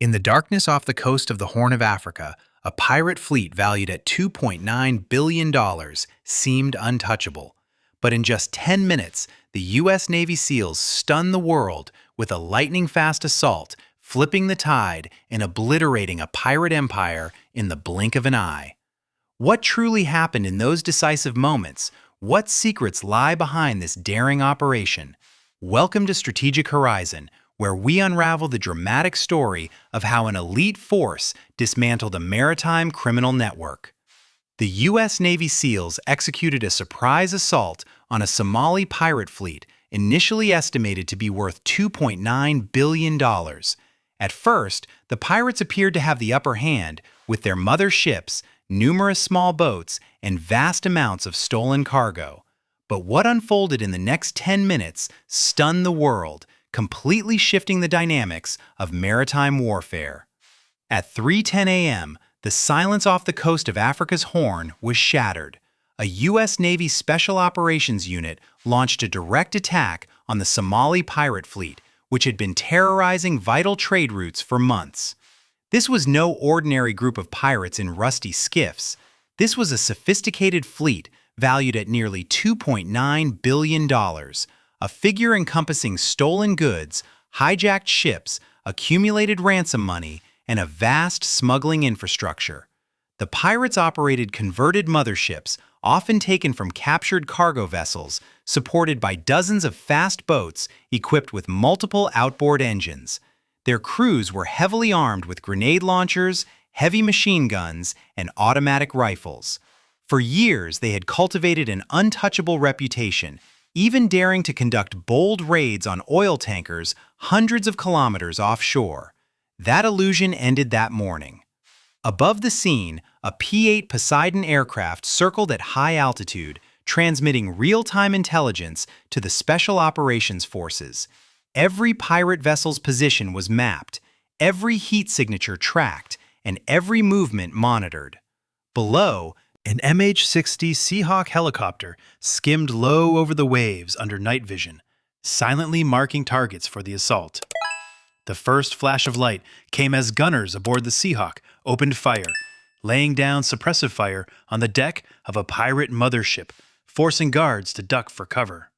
In the darkness off the coast of the Horn of Africa, a pirate fleet valued at $2.9 billion seemed untouchable. But in just 10 minutes, the U.S. Navy SEALs stunned the world with a lightning-fast assault, flipping the tide and obliterating a pirate empire in the blink of an eye. What truly happened in those decisive moments? What secrets lie behind this daring operation? Welcome to Strategic Horizon, where we unravel the dramatic story of how an elite force dismantled a maritime criminal network. The U.S. Navy SEALs executed a surprise assault on a Somali pirate fleet initially estimated to be worth $2.9 billion. At first, the pirates appeared to have the upper hand with their mother ships, numerous small boats, and vast amounts of stolen cargo. But what unfolded in the next 10 minutes stunned the world, completely shifting the dynamics of maritime warfare. At 3:10 a.m., the silence off the coast of Africa's Horn was shattered. A U.S. Navy Special Operations Unit launched a direct attack on the Somali pirate fleet, which had been terrorizing vital trade routes for months. This was no ordinary group of pirates in rusty skiffs. This was a sophisticated fleet valued at nearly $2.9 billion, a figure encompassing stolen goods, hijacked ships, accumulated ransom money, and a vast smuggling infrastructure. The pirates operated converted motherships, often taken from captured cargo vessels, supported by dozens of fast boats equipped with multiple outboard engines. Their crews were heavily armed with grenade launchers, heavy machine guns, and automatic rifles. For years, they had cultivated an untouchable reputation, even daring to conduct bold raids on oil tankers hundreds of kilometers offshore. That illusion ended that morning. Above the scene, a P-8 Poseidon aircraft circled at high altitude, transmitting real-time intelligence to the Special Operations Forces. Every pirate vessel's position was mapped, every heat signature tracked, and every movement monitored. Below, an MH-60 Seahawk helicopter skimmed low over the waves under night vision, silently marking targets for the assault. The first flash of light came as gunners aboard the Seahawk opened fire, laying down suppressive fire on the deck of a pirate mothership, forcing guards to duck for cover.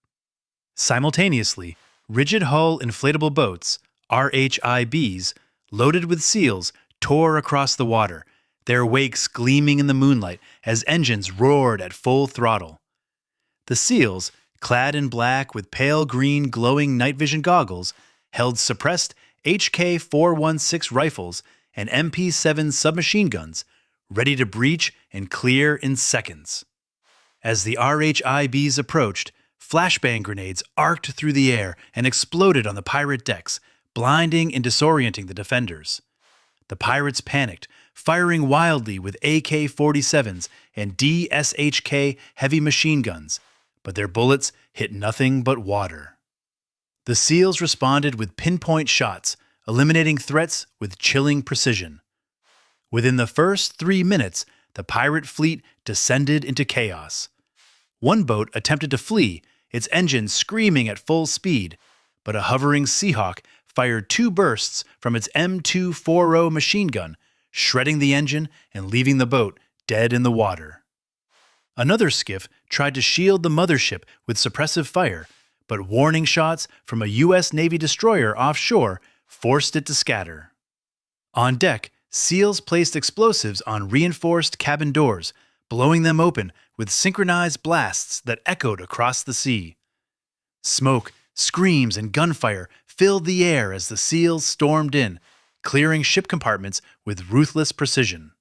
Simultaneously, rigid-hull inflatable boats, RHIBs, loaded with SEALs, tore across the water, their wakes gleaming in the moonlight as engines roared at full throttle. The SEALs, clad in black with pale green glowing night vision goggles, held suppressed HK-416 rifles and MP-7 submachine guns, ready to breach and clear in seconds. As the RHIBs approached, flashbang grenades arced through the air and exploded on the pirate decks, blinding and disorienting the defenders. The pirates panicked, firing wildly with AK-47s and DSHK heavy machine guns, but their bullets hit nothing but water. The SEALs responded with pinpoint shots, eliminating threats with chilling precision. Within the first 3 minutes, the pirate fleet descended into chaos. One boat attempted to flee, its engine screaming at full speed, but a hovering Seahawk fired 2 bursts from its M240 machine gun, shredding the engine and leaving the boat dead in the water. Another skiff tried to shield the mothership with suppressive fire, but warning shots from a U.S. Navy destroyer offshore forced it to scatter. On deck, SEALs placed explosives on reinforced cabin doors, blowing them open with synchronized blasts that echoed across the sea. Smoke, screams, and gunfire filled the air as the SEALs stormed in, clearing ship compartments with ruthless precision.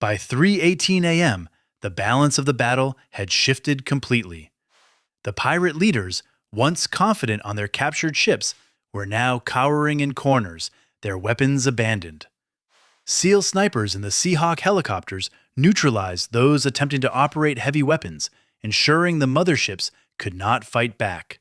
By 3:18 a.m., the balance of the battle had shifted completely. The pirate leaders, once confident on their captured ships, were now cowering in corners, their weapons abandoned. SEAL snipers in the Seahawk helicopters neutralized those attempting to operate heavy weapons, ensuring the motherships could not fight back.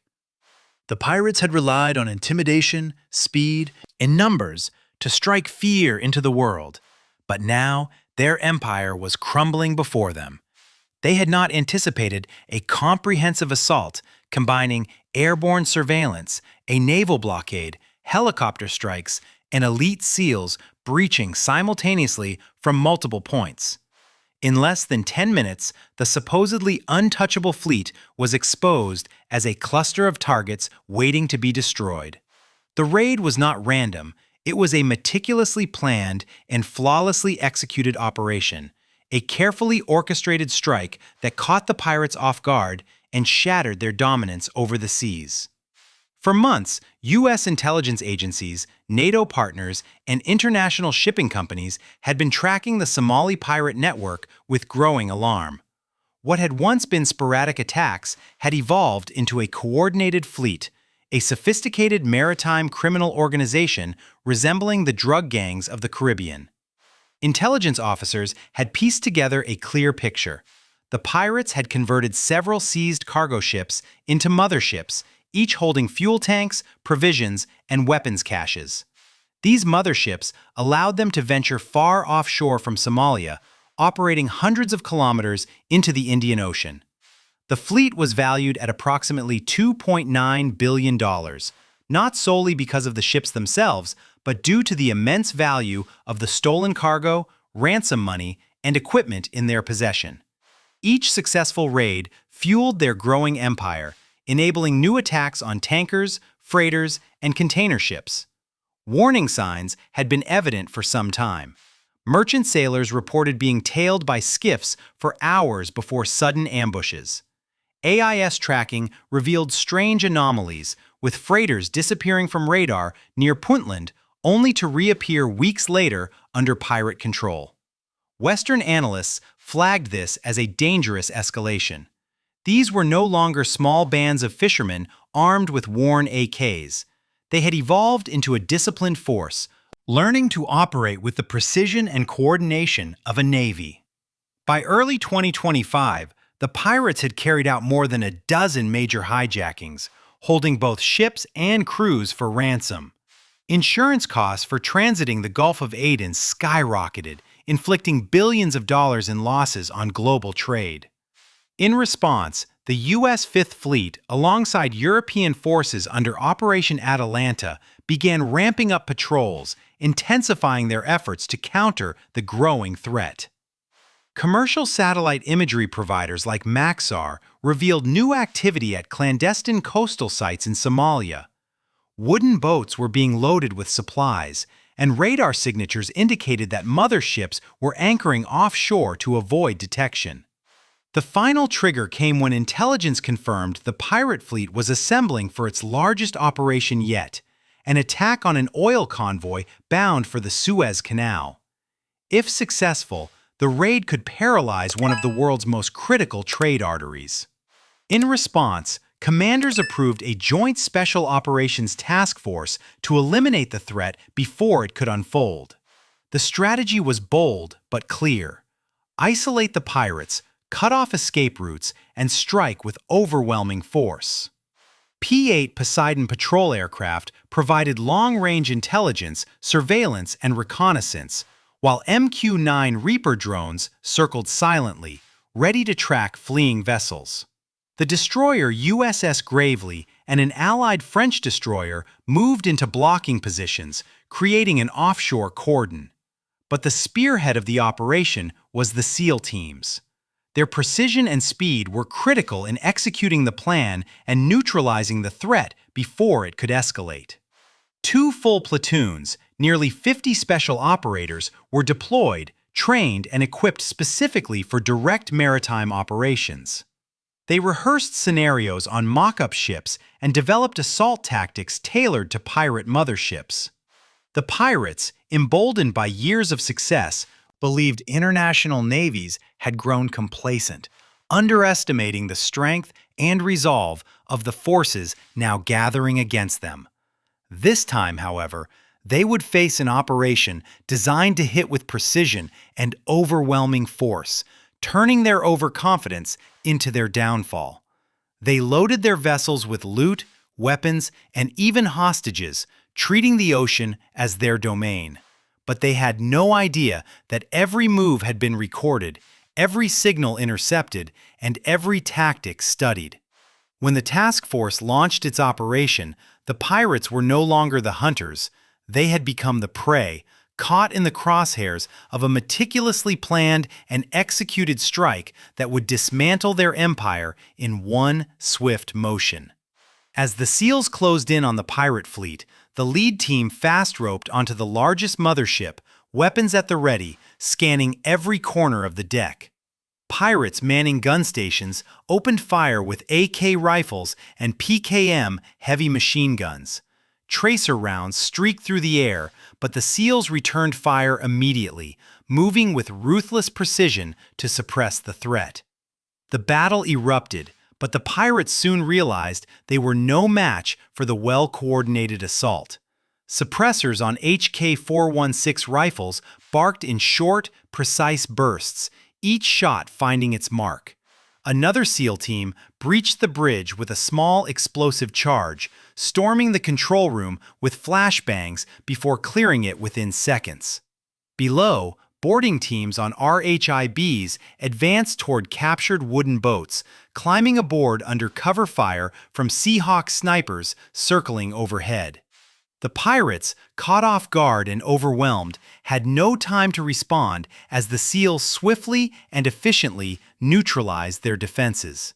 The pirates had relied on intimidation, speed, and numbers to strike fear into the world, but now their empire was crumbling before them. They had not anticipated a comprehensive assault combining airborne surveillance, a naval blockade, helicopter strikes, and elite SEALs breaching simultaneously from multiple points. In less than 10 minutes, the supposedly untouchable fleet was exposed as a cluster of targets waiting to be destroyed. The raid was not random, it was a meticulously planned and flawlessly executed operation, a carefully orchestrated strike that caught the pirates off guard and shattered their dominance over the seas. For months, U.S. intelligence agencies, NATO partners, and international shipping companies had been tracking the Somali pirate network with growing alarm. What had once been sporadic attacks had evolved into a coordinated fleet, a sophisticated maritime criminal organization resembling the drug gangs of the Caribbean. Intelligence officers had pieced together a clear picture. The pirates had converted several seized cargo ships into motherships, each holding fuel tanks, provisions, and weapons caches. These motherships allowed them to venture far offshore from Somalia, operating hundreds of kilometers into the Indian Ocean. The fleet was valued at approximately $2.9 billion, not solely because of the ships themselves, but due to the immense value of the stolen cargo, ransom money, and equipment in their possession. Each successful raid fueled their growing empire, enabling new attacks on tankers, freighters, and container ships. Warning signs had been evident for some time. Merchant sailors reported being tailed by skiffs for hours before sudden ambushes. AIS tracking revealed strange anomalies, with freighters disappearing from radar near Puntland only to reappear weeks later under pirate control. Western analysts flagged this as a dangerous escalation. These were no longer small bands of fishermen armed with worn AKs. They had evolved into a disciplined force, learning to operate with the precision and coordination of a navy. By early 2025, the pirates had carried out more than a dozen major hijackings, holding both ships and crews for ransom. Insurance costs for transiting the Gulf of Aden skyrocketed, inflicting billions of dollars in losses on global trade. In response, the U.S. Fifth Fleet, alongside European forces under Operation Atalanta, began ramping up patrols, intensifying their efforts to counter the growing threat. Commercial satellite imagery providers like Maxar revealed new activity at clandestine coastal sites in Somalia. Wooden boats were being loaded with supplies, and radar signatures indicated that motherships were anchoring offshore to avoid detection. The final trigger came when intelligence confirmed the pirate fleet was assembling for its largest operation yet, an attack on an oil convoy bound for the Suez Canal. If successful, the raid could paralyze one of the world's most critical trade arteries. In response, commanders approved a joint special operations task force to eliminate the threat before it could unfold. The strategy was bold but clear. Isolate the pirates, cut off escape routes, and strike with overwhelming force. P-8 Poseidon patrol aircraft provided long-range intelligence, surveillance, and reconnaissance, while MQ-9 Reaper drones circled silently, ready to track fleeing vessels. The destroyer USS Gravely and an allied French destroyer moved into blocking positions, creating an offshore cordon. But the spearhead of the operation was the SEAL teams. Their precision and speed were critical in executing the plan and neutralizing the threat before it could escalate. 2 full platoons, nearly 50 special operators, were deployed, trained, and equipped specifically for direct maritime operations. They rehearsed scenarios on mock-up ships and developed assault tactics tailored to pirate motherships. The pirates, emboldened by years of success, believed international navies had grown complacent, underestimating the strength and resolve of the forces now gathering against them. This time, however, they would face an operation designed to hit with precision and overwhelming force, turning their overconfidence into their downfall. They loaded their vessels with loot, weapons, and even hostages, treating the ocean as their domain. But they had no idea that every move had been recorded, every signal intercepted, and every tactic studied. When the task force launched its operation, the pirates were no longer the hunters. They had become the prey, caught in the crosshairs of a meticulously planned and executed strike that would dismantle their empire in one swift motion. As the SEALs closed in on the pirate fleet, the lead team fast-roped onto the largest mothership, weapons at the ready, scanning every corner of the deck. Pirates manning gun stations opened fire with AK rifles and PKM heavy machine guns. Tracer rounds streaked through the air, but the SEALs returned fire immediately, moving with ruthless precision to suppress the threat. The battle erupted, but the pirates soon realized they were no match for the well-coordinated assault. Suppressors on HK-416 rifles barked in short, precise bursts, each shot finding its mark. Another SEAL team breached the bridge with a small explosive charge, storming the control room with flashbangs before clearing it within seconds. Below, boarding teams on RHIBs advanced toward captured wooden boats, climbing aboard under cover fire from Seahawk snipers circling overhead. The pirates, caught off guard and overwhelmed, had no time to respond as the SEALs swiftly and efficiently neutralized their defenses.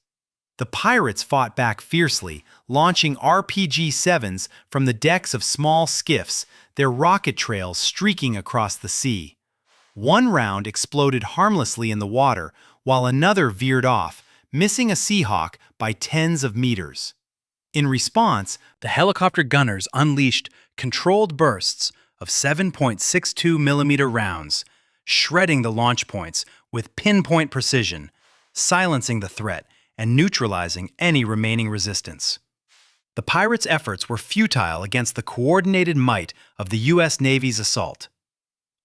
The pirates fought back fiercely, launching RPG-7s from the decks of small skiffs, their rocket trails streaking across the sea. One round exploded harmlessly in the water, while another veered off, missing a Seahawk by tens of meters. In response, the helicopter gunners unleashed controlled bursts of 7.62mm rounds, shredding the launch points with pinpoint precision, silencing the threat and neutralizing any remaining resistance. The pirates' efforts were futile against the coordinated might of the U.S. Navy's assault.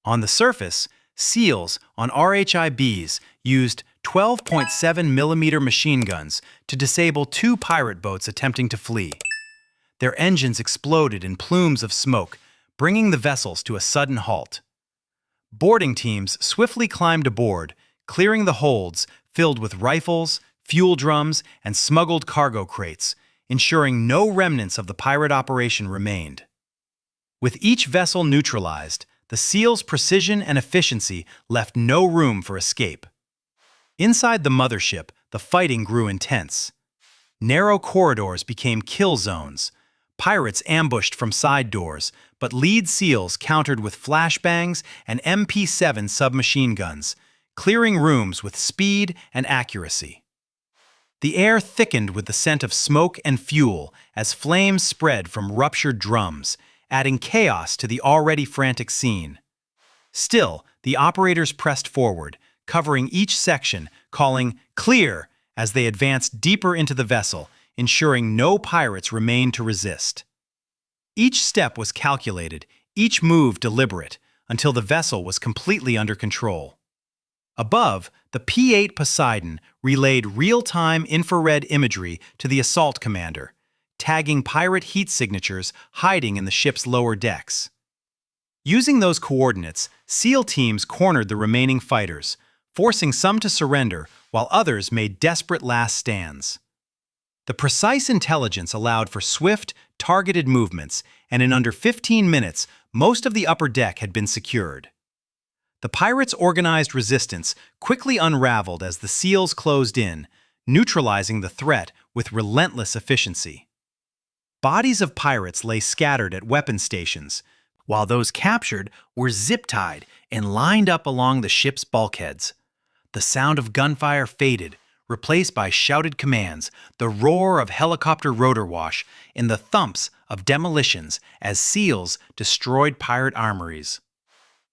On the surface, SEALs on RHIBs used 12.7mm machine guns to disable two pirate boats attempting to flee. Their engines exploded in plumes of smoke, bringing the vessels to a sudden halt. Boarding teams swiftly climbed aboard, clearing the holds filled with rifles, fuel drums, and smuggled cargo crates, ensuring no remnants of the pirate operation remained. With each vessel neutralized, the SEALs' precision and efficiency left no room for escape. Inside the mothership, the fighting grew intense. Narrow corridors became kill zones. Pirates ambushed from side doors, but lead SEALs countered with flashbangs and MP-7 submachine guns, clearing rooms with speed and accuracy. The air thickened with the scent of smoke and fuel as flames spread from ruptured drums, adding chaos to the already frantic scene. Still, the operators pressed forward, covering each section, calling "clear" as they advanced deeper into the vessel, ensuring no pirates remained to resist. Each step was calculated, each move deliberate, until the vessel was completely under control. Above, the P-8 Poseidon relayed real-time infrared imagery to the assault commander, tagging pirate heat signatures hiding in the ship's lower decks. Using those coordinates, SEAL teams cornered the remaining fighters, forcing some to surrender while others made desperate last stands. The precise intelligence allowed for swift, targeted movements, and in under 15 minutes, most of the upper deck had been secured. The pirates' organized resistance quickly unraveled as the SEALs closed in, neutralizing the threat with relentless efficiency. Bodies of pirates lay scattered at weapon stations, while those captured were zip-tied and lined up along the ship's bulkheads. The sound of gunfire faded, replaced by shouted commands, the roar of helicopter rotor wash, and the thumps of demolitions as SEALs destroyed pirate armories.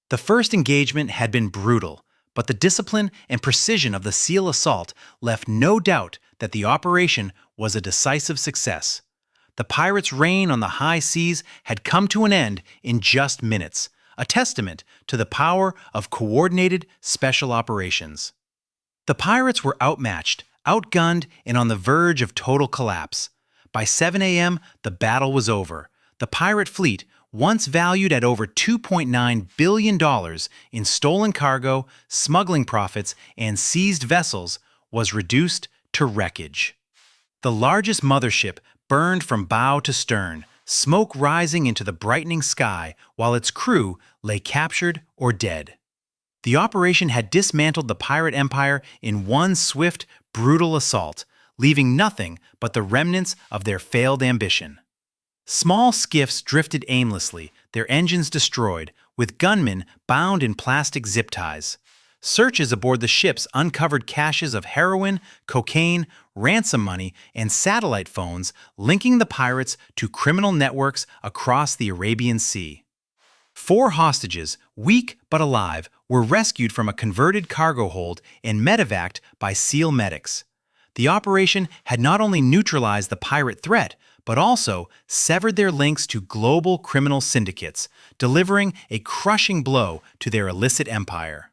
The first engagement had been brutal, but the discipline and precision of the SEAL assault left no doubt that the operation was a decisive success. The pirates' reign on the high seas had come to an end in just minutes, a testament to the power of coordinated special operations. The pirates were outmatched, outgunned, and on the verge of total collapse. By 7 a.m., the battle was over. The pirate fleet, once valued at over $2.9 billion in stolen cargo, smuggling profits, and seized vessels, was reduced to wreckage. The largest mothership burned from bow to stern, smoke rising into the brightening sky while its crew lay captured or dead. The operation had dismantled the pirate empire in one swift, brutal assault, leaving nothing but the remnants of their failed ambition. Small skiffs drifted aimlessly, their engines destroyed, with gunmen bound in plastic zip ties. Searches aboard the ships uncovered caches of heroin, cocaine, ransom money, and satellite phones linking the pirates to criminal networks across the Arabian Sea. 4 hostages, weak but alive, were rescued from a converted cargo hold and medevaced by SEAL medics. The operation had not only neutralized the pirate threat, but also severed their links to global criminal syndicates, delivering a crushing blow to their illicit empire.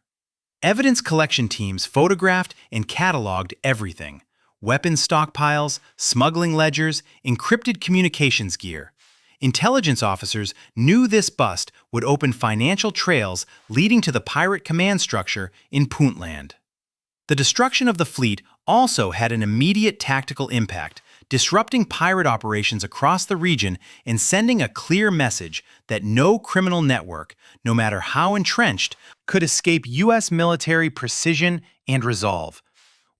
Evidence collection teams photographed and cataloged everything: weapons stockpiles, smuggling ledgers, encrypted communications gear. Intelligence officers knew this bust would open financial trails leading to the pirate command structure in Puntland. The destruction of the fleet also had an immediate tactical impact, disrupting pirate operations across the region and sending a clear message that no criminal network, no matter how entrenched, could escape U.S. military precision and resolve.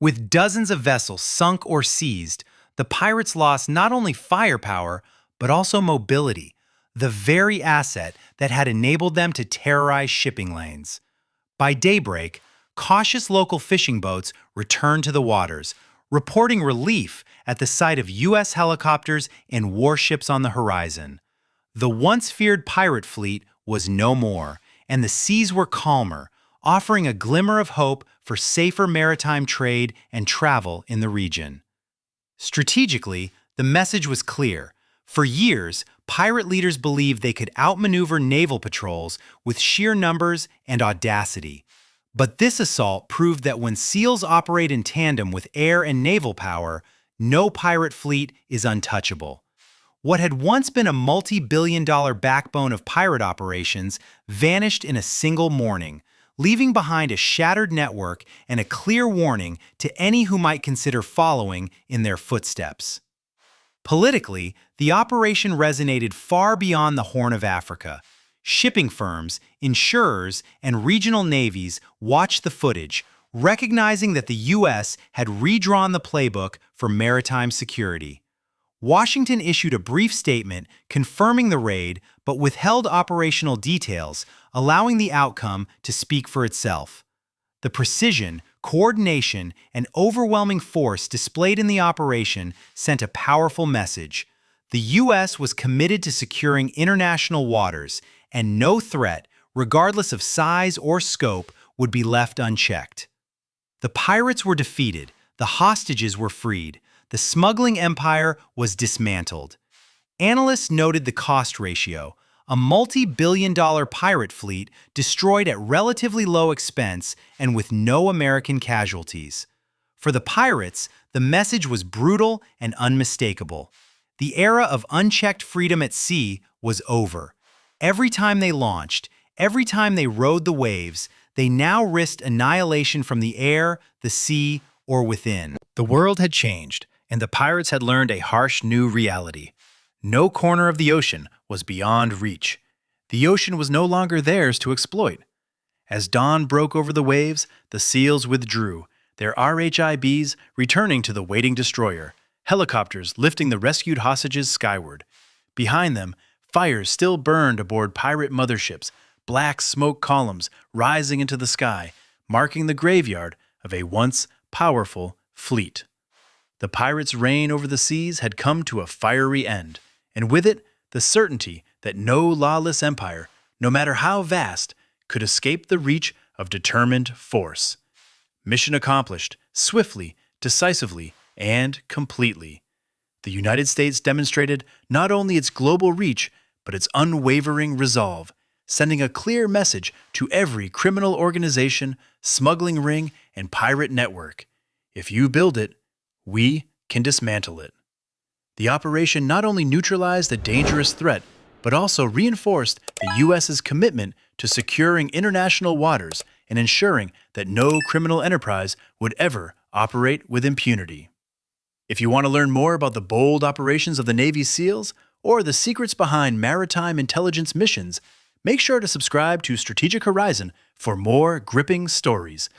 With dozens of vessels sunk or seized, the pirates lost not only firepower, but also mobility, the very asset that had enabled them to terrorize shipping lanes. By daybreak, cautious local fishing boats returned to the waters, reporting relief at the sight of U.S. helicopters and warships on the horizon. The once feared pirate fleet was no more, and the seas were calmer, offering a glimmer of hope for safer maritime trade and travel in the region. Strategically, the message was clear. For years, pirate leaders believed they could outmaneuver naval patrols with sheer numbers and audacity. But this assault proved that when SEALs operate in tandem with air and naval power, no pirate fleet is untouchable. What had once been a multi-billion-dollar backbone of pirate operations vanished in a single morning, leaving behind a shattered network and a clear warning to any who might consider following in their footsteps. Politically, the operation resonated far beyond the Horn of Africa. Shipping firms, insurers, and regional navies watched the footage, recognizing that the U.S. had redrawn the playbook for maritime security. Washington issued a brief statement confirming the raid, but withheld operational details, allowing the outcome to speak for itself. The precision, coordination, and overwhelming force displayed in the operation sent a powerful message. The U.S. was committed to securing international waters, and no threat, regardless of size or scope, would be left unchecked. The pirates were defeated, the hostages were freed, the smuggling empire was dismantled. Analysts noted the cost ratio: a multi-billion-dollar pirate fleet destroyed at relatively low expense and with no American casualties. For the pirates, the message was brutal and unmistakable. The era of unchecked freedom at sea was over. Every time they launched, every time they rode the waves, they now risked annihilation from the air, the sea, or within. The world had changed, and the pirates had learned a harsh new reality. No corner of the ocean was beyond reach. The ocean was no longer theirs to exploit. As dawn broke over the waves, the SEALs withdrew, their RHIBs returning to the waiting destroyer, helicopters lifting the rescued hostages skyward. Behind them, fires still burned aboard pirate motherships, black smoke columns rising into the sky, marking the graveyard of a once powerful fleet. The pirates' reign over the seas had come to a fiery end, and with it, the certainty that no lawless empire, no matter how vast, could escape the reach of determined force. Mission accomplished, swiftly, decisively, and completely. The United States demonstrated not only its global reach, but its unwavering resolve, sending a clear message to every criminal organization, smuggling ring, and pirate network. If you build it, we can dismantle it. The operation not only neutralized a dangerous threat, but also reinforced the U.S.'s commitment to securing international waters and ensuring that no criminal enterprise would ever operate with impunity. If you want to learn more about the bold operations of the Navy SEALs, or the secrets behind maritime intelligence missions, make sure to subscribe to Strategic Horizon for more gripping stories.